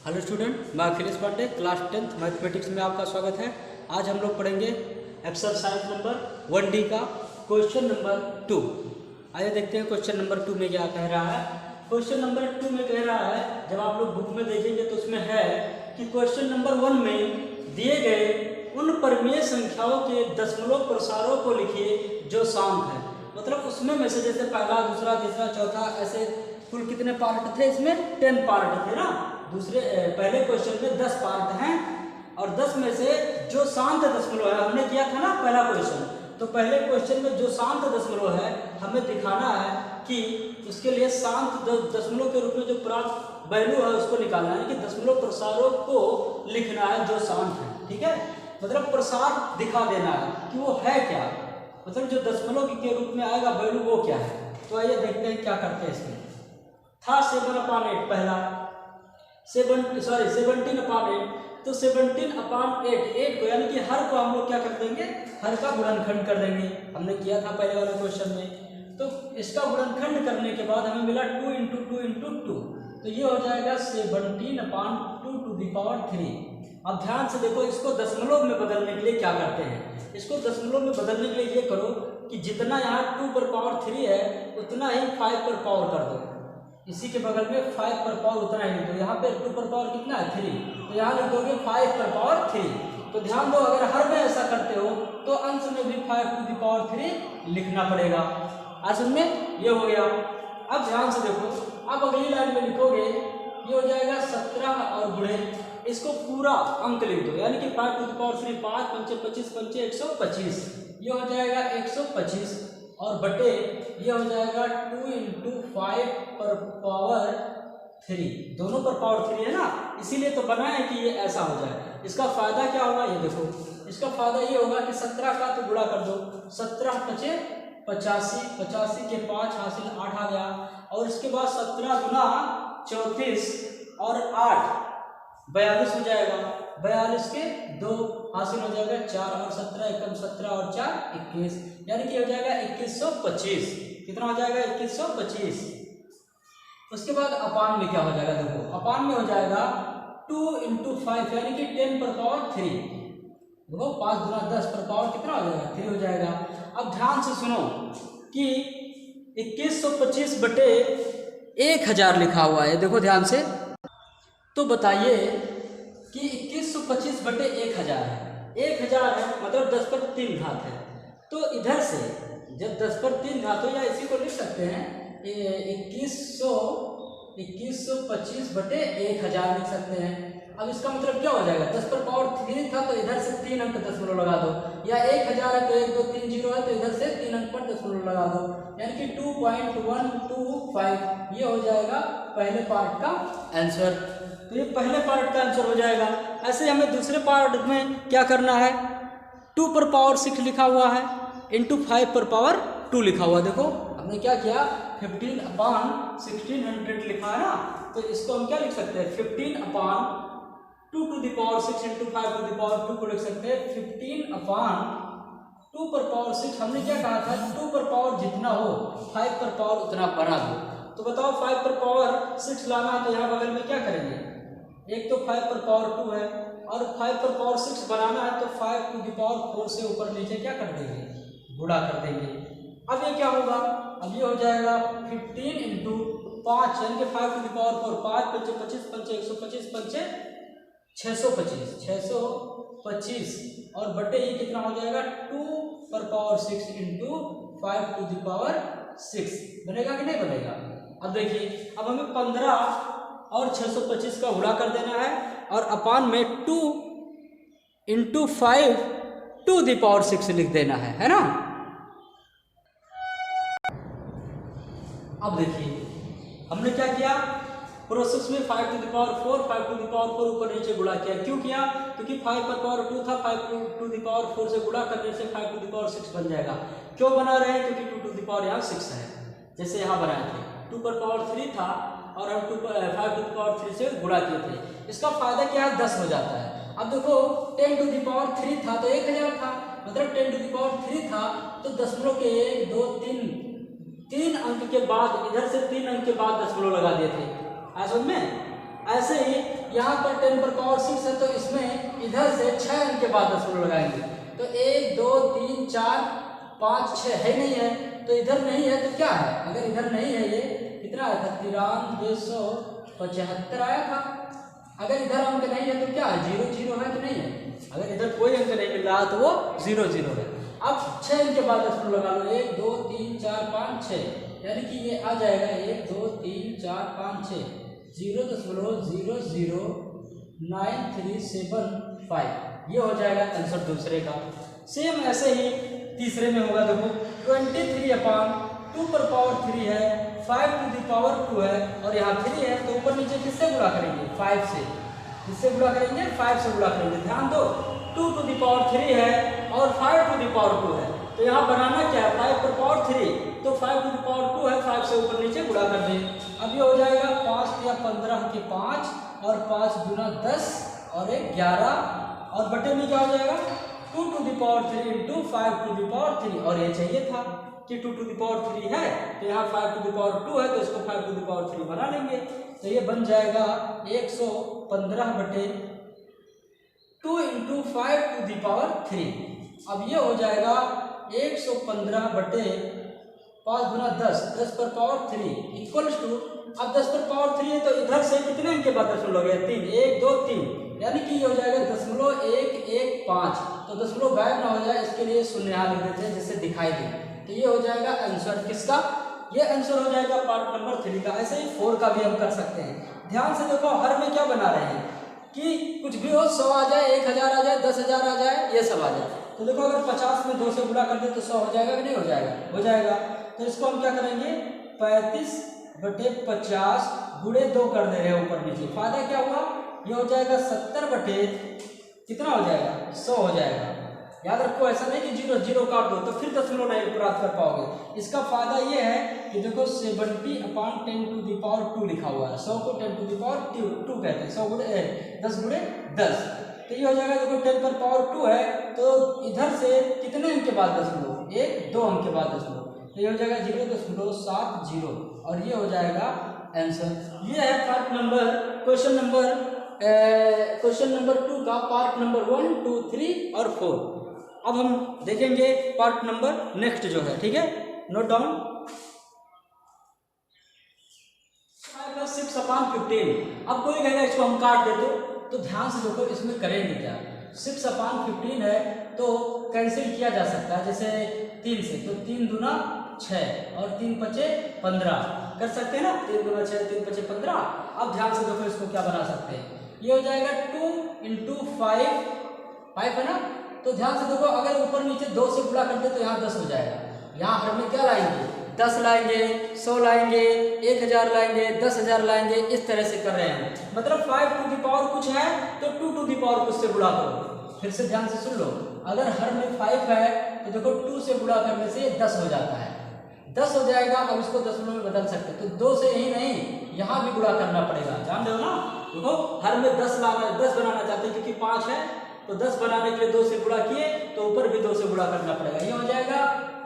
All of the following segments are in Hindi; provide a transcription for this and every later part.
हेलो स्टूडेंट, मैं Akhilesh Pandey, class 10th mathematics में आपका स्वागत है। आज हम लोग पढ़ेंगे एक्सरसाइज नंबर 1D का क्वेश्चन नंबर 2। आइए देखते हैं क्वेश्चन नंबर 2 में क्या कह रहा है। क्वेश्चन नंबर 2 में कह रहा है, जब आप लोग बुक में देखेंगे तो उसमें है कि क्वेश्चन नंबर 1 में दिए गए उन परिमेय संख्याओं के दशमलव प्रसारों को लिखिए जो शांत है। मतलब उसमें में से जैसे पहला, दूसरा, तीसरा, चौथा, ऐसे कुल कितने पार्ट थे इसमें? 10 पार्ट थे ना। दूसरे पहले क्वेश्चन में 10 पार्ट हैं और 10 में से जो शांत दशमलव है, हमने किया था ना पहला क्वेश्चन, तो पहले क्वेश्चन में जो शांत दशमलव है हमें दिखाना है कि उसके लिए शांत दशमलव के रूप में जो प्राप्त वैल्यू है उसको निकालना है, कि दशमलव प्रसारों को लिखना है जो शांत है। ठीक है, मतलब प्रसार दिखा देना है कि वो है क्या, मतलब जो दशमलव के रूप में आएगा वैल्यू वो क्या है। तो आइए देखते हैं क्या करते हैं इसमें। था 7/8 पहला, 17/8, तो 17/8 को यानी कि हर को हम लोग क्या कर देंगे, हर का गुणनखंड कर देंगे। हमने किया था पहले वाले क्वेश्चन में। तो इसका गुणनखंड करने के बाद हमें मिला 2 × 2 × 2, तो ये हो जाएगा 17/2⁻3। अब ध्यान से देखो, इसको दशमलव में बदलने के लिए क्या करते हैं। इसको दशमलव में बदलने के लिए ये करो कि जितना यहाँ 2/3 है उतना ही 5 कर दो। इसी के बगल में 5 उतना ही लिख दो। यहाँ पे 2 कितना है? 3, तो यहाँ लिख दोगे 5/3। तो ध्यान दो, अगर हर में ऐसा करते हो तो अंश में भी 5⁻3 लिखना पड़ेगा। असल में ये हो गया। अब ध्यान से देखो, अब अगली लाइन में लिखोगे, ये हो जाएगा 17 और गुणे, इसको पूरा अंक लिख दो, यानी कि 5⁻3, 5 × 5 = 25, 5 × 125, ये हो जाएगा 125 और बटे ये हो जाएगा 2 × 5/3। दोनों पर पावर 3 है ना, इसीलिए तो बना है कि ये ऐसा हो जाए। इसका फायदा क्या होगा, ये देखो, इसका फायदा ये होगा कि 17 का तो गुणा कर दो, 17 × 5 = 85, 85 के 5 हासिल 8 आ गया, और इसके बाद 17 × 34 और 8 42 हो जाएगा, 42 के 2 हासिल हो जाएगा 4 और 17 × 17 और 4 21, यानी कि हो जाएगा 2125। कितना हो जाएगा? 2125। उसके बाद अपान में क्या हो जाएगा? देखो, अपान में हो जाएगा 2 × 5 यानी कि 10⁻3। देखो 5 × 10 पर पावर कितना हो जाएगा? 3 हो जाएगा। अब ध्यान से सुनो कि 2125 बटे 1000 लिखा हुआ है, देखो ध्यान से। तो बताइए कि 2125 बटे 1000 है, 1000 है मतलब 10 पर 3 घात है। तो इधर से जब 10 पर 3 घात हो, या इसी को लिख सकते हैं 2125 बटे 1000 लिख सकते हैं। अब इसका मतलब क्या हो जाएगा? 10 पर पावर 3 था तो इधर से 3 अंक दशमलव लगा दो, या 1000 है तो 1 2 3 0 है तो इधर से 3 अंक पर दशमलव लगा दो, यानी कि 2.125। ये हो जाएगा पहले पार्ट का आंसर। तो ये पहले पार्ट का आंसर हो जाएगा। ऐसे हमें दूसरे पार्ट में क्या करना है, 2 पर पावर 6 लिखा हुआ है इंटू 5 पर पावर 2 लिखा हुआ। देखो हमने क्या किया, 15/1600 लिखा है ना, तो इसको हम क्या लिख सकते हैं, 15/2⁶ इंटू 5⁻2 को लिख सकते हैं 15/2 पर पावर 6। हमने क्या कहा था, 2 पर पावर जितना हो 5 पर पावर उतना बढ़ा दो। तो बताओ 5 पर पावर 6 लाना है तो यहाँ बगल में क्या करेंगे, एक तो 5 पर पावर 2 है और 5 पर पावर 6 बनाना है तो 5⁴ से ऊपर नीचे क्या कर देंगे, गुणा कर देंगे। अब ये क्या होगा, अब ये हो जाएगा 15 × 5 यानी कि 5⁴ 5 × 5 = 25, 5 × 125, 5 × 625 और बटे ये कितना हो जाएगा 2 पर पावर 6 इंटू 5⁶ बनेगा कि नहीं बनेगा। अब देखिए, अब हमें 15 और 625 का गुणा कर देना है और अपान में 2 × 5⁶ लिख देना है ना। अब देखिए हमने क्या किया, प्रोसेस में 5⁴ ऊपर नीचे गुणा किया। क्यों किया? क्योंकि 5 पर पावर 2 था, 5⁴ से गुणा करने से 5⁶ बन जाएगा। क्यों बना रहे हैं? क्योंकि 2 यहाँ 6 है, जैसे यहाँ बनाए थे 2 पर पावर 3 था और हम 5⁵ से गुणा किए थे। इसका फायदा क्या है, 10 हो जाता है। अब देखो 10⁻3 था तो 1000 था, मतलब 10⁻3 था तो दशमलव के 1 2 3 अंक के बाद, इधर से 3 अंक के बाद दशमलव लगा दिए थे। समझ में? ऐसे ही यहाँ पर 10 पर पावर 6 है, तो इसमें इधर से 6 अंक के बाद दशमलव लगाएंगे। तो 1 2 3 4 5 6 है नहीं है, तो इधर नहीं है तो क्या है, अगर इधर नहीं है ये कितना आया था 9375 आया था। अगर इधर अंक नहीं है तो क्या है 0 0 है कि नहीं है, अगर इधर कोई अंक नहीं मिल रहा तो वो 0 0 है। अब 6 अंक के बाद दशमलव लगा लो, 1 2 3 4 5 6, यानी कि ये आ जाएगा 1 2 3 4 5 6 0.00937 ये हो जाएगा आंसर दूसरे का। सेम ऐसे ही तीसरे में होगा, देखो 23/2 पर पावर 3 है, 5 टू द पावर 2 है और यहाँ 3 है, तो ऊपर नीचे किससे गुणा करेंगे 5 से, किससे गुणा करेंगे 5 से गुणा करेंगे। ध्यान दो 2 टू द पावर 3 है और 5 टू द पावर 2 है, तो यहाँ बनाना क्या है 5 पर पावर 3, तो 5 टू द पावर 2 है, 5 से ऊपर नीचे गुणा कर दें। अब ये हो जाएगा 5 या 15 के 5 और 5 गुना 10 और 1 11 और बटे में क्या हो जाएगा 2 to the power 3 into 5 to the power 3, और ये चाहिए था कि 2 टू द पावर 3 है, तो यहाँ 5 टू द पावर 2 है, तो इसको 5 टू द पावर 3 बना लेंगे। तो ये बन जाएगा 115 बटे 2 इंटू 5 टू द पावर 3। अब ये हो जाएगा 115 बटे 5 गुना 10, 10 पर पावर 3 इक्वल्स टू, अब 10 पर पावर 3 है तो इधर से कितने अंक के बाद दशमलव हो गया 3, 1 2 3, यानी कि ये हो जाएगा 0.115, तो दशमलव गायब ना हो जाए इसके लिए शून्य यहाँ लिख देते हैं जिससे दिखाई दे। तो ये हो जाएगा आंसर किसका, ये आंसर हो जाएगा पार्ट नंबर 3 का। ऐसे ही 4 का भी हम कर सकते हैं। ध्यान से देखो हर में क्या बना रहे हैं कि कुछ भी हो 100 आ जाए, 1000 आ जाए, 10,000 आ जाए, ये सब आ जाए। तो देखो अगर 50 में 2 से गुणा कर दे तो 100 हो जाएगा कि नहीं हो जाएगा, हो जाएगा। तो इसको हम क्या करेंगे 35 बटे 50 गुणे 2 कर दे रहे हैं ऊपर नीचे, फायदा क्या हुआ ये हो जाएगा 70 बटे कितना हो जाएगा 100 हो जाएगा। याद रखो ऐसा नहीं कि 0 0 काट दो तो फिर दशमलव नहीं प्राप्त कर पाओगे। इसका फायदा ये है कि देखो 70/10 टू द पावर 2 लिखा हुआ है, 100 को 10 टू द पावर 2 कहते हैं, 100 गुणे 10 गुणे 10, तो ये हो जाएगा देखो 10 पर पावर 2 है, तो इधर से कितने अंक के बाद दशमलव 1 2 अंक के बाद दशमलव, तो ये हो जाएगा 0.70 और ये हो जाएगा आंसर। ये है पार्ट नंबर क्वेश्चन नंबर 2 का पार्ट नंबर 1 2 3 और 4। अब हम देखेंगे पार्ट नंबर नेक्स्ट जो है, ठीक है, नोट डाउन 6/15। अब कोई कहेगा इसको हम काट देते, तो ध्यान से देखो इसमें करेंगे क्या, 6/15 है तो कैंसिल किया जा सकता है, जैसे 3 से, तो 3 दूना 6 और 3 पचे 15 कर सकते हैं ना, 3 दूना 6 3 पचे 15। अब ध्यान से देखो इसको क्या बना सकते हैं, ये हो जाएगा 2 इंटू 5 है ना, तो ध्यान से देखो अगर ऊपर नीचे 2 से गुणा कर दे तो यहाँ 10 हो जाएगा। यहाँ हर में क्या लाएंगे 10 लाएंगे, 100 लाएंगे, 1000 लाएंगे, 10,000 लाएंगे, इस तरह से कर रहे हैं। मतलब 5 टू द पावर कुछ है तो 2 टू द पावर कुछ से गुणा करो। फिर से ध्यान से सुन लो, अगर हर में 5 है तो देखो 2 से गुणा करने से 10 हो जाता है, 10 हो जाएगा। अब इसको दशमलव में बदल सकते, तो 2 से ही नहीं यहाँ भी गुणा करना पड़ेगा, जान रहे हो ना। देखो हर में 10 बनाना चाहते हैं क्योंकि 5 है, तो 10 बनाने के लिए 2 से गुणा किए तो ऊपर भी 2 से गुणा करना पड़ेगा, ये हो जाएगा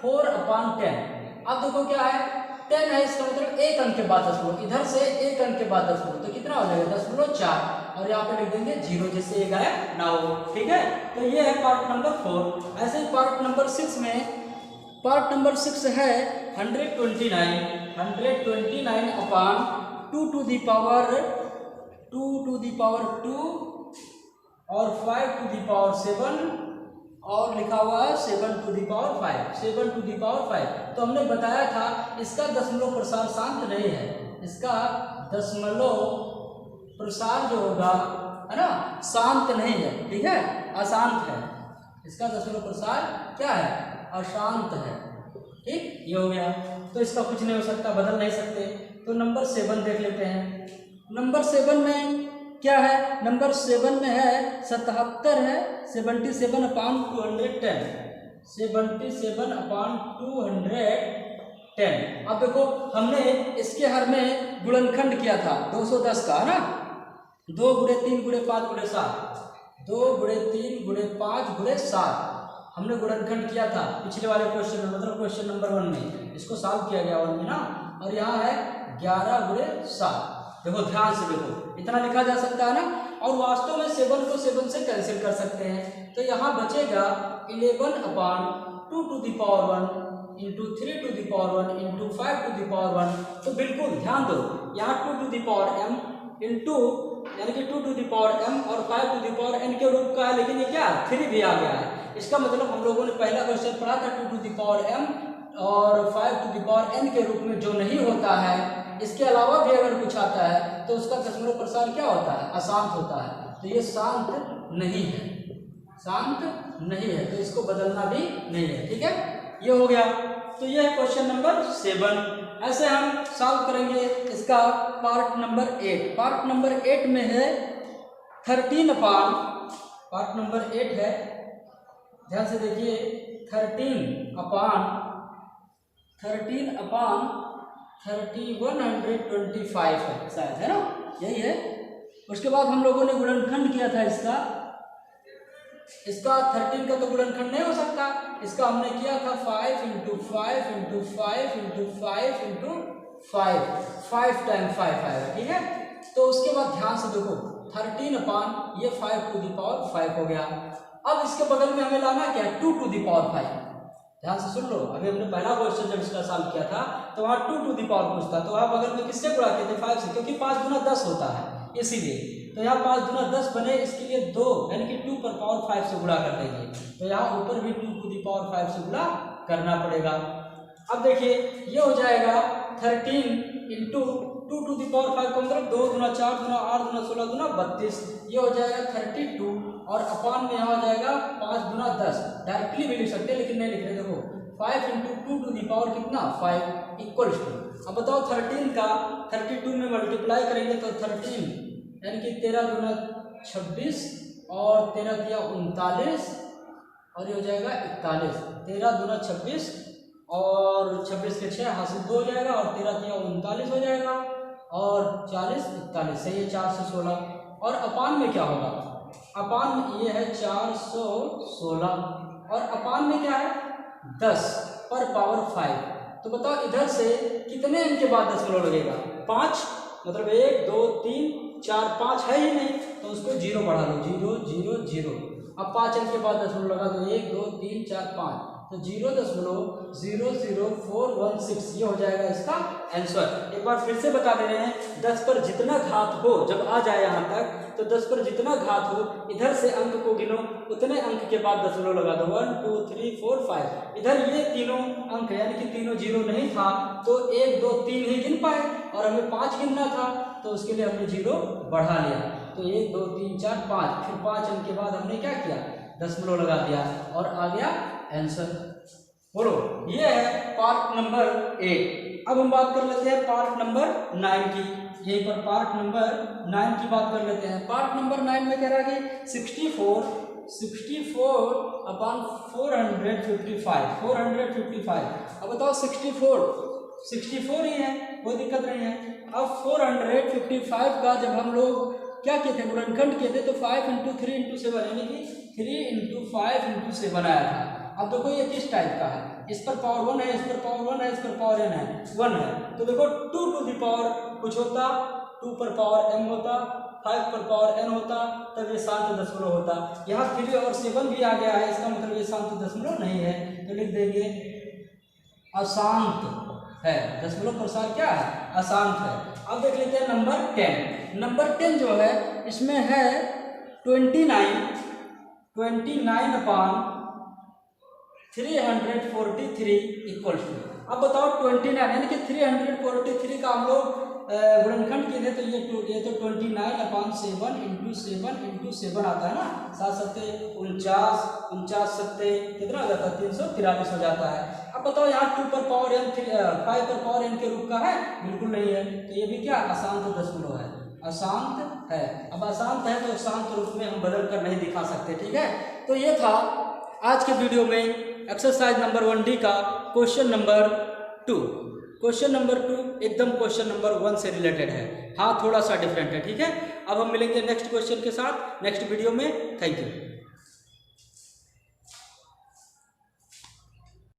4/10। अब देखो क्या है 10 है, इसका मतलब 1 अंक के बाद दशमलव, इधर से 1 अंक के बाद दशमलव, तो कितना हो जाएगा 0.4 और यहाँ पे लिख देंगे 0 जिससे ये गायब ना हो, ठीक है। तो ये है पार्ट नंबर 4। ऐसे ही पार्ट नंबर 6 में, पार्ट नंबर 6 है 129/2 टू द पावर 2 और 5 टू द पावर 7 और लिखा हुआ है 7 टू द पावर 5। तो हमने बताया था इसका दशमलव प्रसार शांत नहीं है, इसका दशमलव प्रसार जो होगा है ना शांत नहीं है, ठीक है, अशांत है। इसका दशमलव प्रसार क्या है, अशांत है, ठीक, ये हो गया। तो इसका कुछ नहीं हो सकता, बदल नहीं सकते। तो नंबर 7 देख लेते हैं। नंबर 7 में क्या है, नंबर 7 में है 77 है, 77/210, 77/210। अब देखो हमने इसके हर में गुणनखंड किया था 210 का, है ना, 2 गुणे 3 गुणे 5 गुणे 7, 2 गुणे 3 गुणे 5 गुणे 7 हमने गुणनखंड किया था पिछले वाले क्वेश्चन में, मतलब क्वेश्चन नंबर 1 में। इसको सॉल्व किया गया 1 में ना, और यहाँ है 11 गुणे 7। देखो ध्यान से देखो, इतना लिखा जा सकता है ना, और वास्तव में 7 को 7 से कैंसिल कर सकते हैं, तो यहाँ बचेगा 11/2 to the power 1 into 3 to the power 1 into 5 to the power 1। तो बिल्कुल ध्यान दो, यहाँ 2 to the power m into यानी कि 2 to the power m और 5 to the power n के रूप का है, लेकिन ये क्या 3 भी आ गया है। इसका मतलब हम लोगों ने पहला क्वेश्चन पढ़ा था 2 to the power m और 5 to the power n के रूप में जो नहीं होता है, इसके अलावा भी अगर कुछ आता है तो उसका दशमलव प्रसार क्या होता है, अशांत होता है। तो ये शांत नहीं है, शांत नहीं है, तो इसको बदलना भी नहीं है। ठीक है, ये हो गया। तो ये है क्वेश्चन नंबर 7। ऐसे हम सॉल्व करेंगे इसका पार्ट नंबर 8। पार्ट नंबर 8 में है 13 पार्ट नंबर 8 है, ध्यान से देखिए, 13 अपान 125 है शायद, है ना, यही है। उसके बाद हम लोगों ने गुणनखंड किया था इसका 13 का तो गुणनखंड नहीं हो सकता, इसका हमने किया था 5 into 5 into 5 into 5 into 5 time 5 आएगा। ठीक है, तो उसके बाद ध्यान से देखो 13 अपान ये 5 टू द पावर 5 हो गया। अब इसके बगल में हमें लाना क्या है, 2 टू द पावर 5। ध्यान से सुन लो, अभी हमने पहला क्वेश्चन जब इसका सॉल्व किया था तो वहाँ 2 टू द पावर पूछता, तो वहाँ बगल में किससे गुणा किए थे, 5 से, क्योंकि 5 गुना 10 होता है इसीलिए। तो यहाँ 5 गुना 10 बने, इसके लिए 2 यानी कि 2 पर पावर 5 से गुणा कर देंगे, तो यहाँ ऊपर भी 2 टू द पावर 5 से गुणा करना पड़ेगा। अब देखिए ये हो जाएगा 13 इंटू 2 टू द पावर 5 का मतलब 2 गुना 4 गुना 8 गुना 16 गुना 32, ये हो जाएगा 32, और अपान में यहाँ हो जाएगा 5 गुना 10। डायरेक्टली भी लिख सकते हैं लेकिन नहीं लिख रहे, देखो 5 इंटू 2 टू द पावर कितना 5 इक्वल्स टू, अब बताओ 13 का 32 में मल्टीप्लाई करेंगे तो 13 यानी कि 13 गुना 26 और 13 दिया 39 और ये हो जाएगा 41। 13 गुना 26 और 26 के 6 हासिल 2 हो जाएगा, और 13 दिया 39 हो जाएगा, और 40 41 सही है, 4 से 16। और अपान में क्या होगा, अपान में ये है 416, और अपान में क्या है 10 पर पावर 5। तो बताओ इधर से कितने अंक के बाद दशमलव लगेगा, 5, मतलब 1 2 3 4 5 है ही नहीं, तो उसको 0 बढ़ा लो, 0 0 0। अब 5 अंक के बाद दशमलव लगा दो, 1 2 3 4 5, तो 0.00416 ये हो जाएगा इसका आंसर। एक बार फिर से बता दे रहे हैं, 10 पर जितना घात हो जब आ जाए यहाँ तक, तो 10 पर जितना घात हो इधर से अंक को गिनो, उतने अंक के बाद दशमलव लगा दो, 1 2 3 4 5। इधर ये तीनों अंक यानी कि तीनों 0 नहीं था, तो 1 2 3 ही गिन पाए, और हमें 5 गिनना था, तो उसके लिए हमने 0 बढ़ा लिया, तो 1 2 3 4 5। फिर 5 अंक के बाद हमने क्या किया, दशमलव लगा दिया, और आ गया आंसर। बोलो, ये है पार्ट नंबर 8। अब हम बात कर लेते हैं पार्ट नंबर 9 की, यहीं पर पार्ट नंबर 9 की बात कर लेते हैं। पार्ट नंबर 9 में कह रहा है कि 64 अपान 455। अब बताओ 64 ही है, कोई दिक्कत नहीं है। अब 455 का जब हम लोग क्या किए थे, गुणनखंड किए थे, तो 5 इंटू 3 इंटू 7 यानी कि 3 इंटू 5 इंटू 7 आया था। अब देखो ये किस टाइप का है, इस पर पावर 1 है, इस पर पावर 1 है, इस पर पावर n है 1 है, तो देखो 2 टू द पावर कुछ होता, 2 पर पावर m होता, 5 पर पावर n होता, तब ये शांत दशमलव होता। यहाँ 3 और 7 भी आ गया है, इसका मतलब ये शांत दशमलव नहीं है, तो लिख देंगे अशांत है, दशमलव प्रसार क्या है, अशांत है। अब देख लेते हैं नंबर 10। नंबर 10 जो है इसमें है 29 अपान 343 इक्वल टू। अब बताओ 29 यानी कि 343 का हम लोग गुणनखंड किए थे, तो ये तो 29 अपान 7 इंटू 7 आता है ना, 7 सत्ते 49, 49 सत्ते कितना हो जाता है, 343 हो जाता है। अब बताओ यहाँ 2 पर पावर n 5 पर पावर n के रूप का है, बिल्कुल नहीं है, तो ये भी क्या अशांत दशमलव है, अशांत है। अब अशांत है तो शांत रूप में हम बदल कर नहीं दिखा सकते। ठीक है, तो ये था आज के वीडियो में एक्सरसाइज नंबर 1D का क्वेश्चन नंबर 2। क्वेश्चन नंबर 2 एकदम क्वेश्चन नंबर 1 से रिलेटेड है, हाँ थोड़ा सा डिफरेंट है। ठीक है, अब हम मिलेंगे नेक्स्ट क्वेश्चन के साथ नेक्स्ट वीडियो में। Thank you.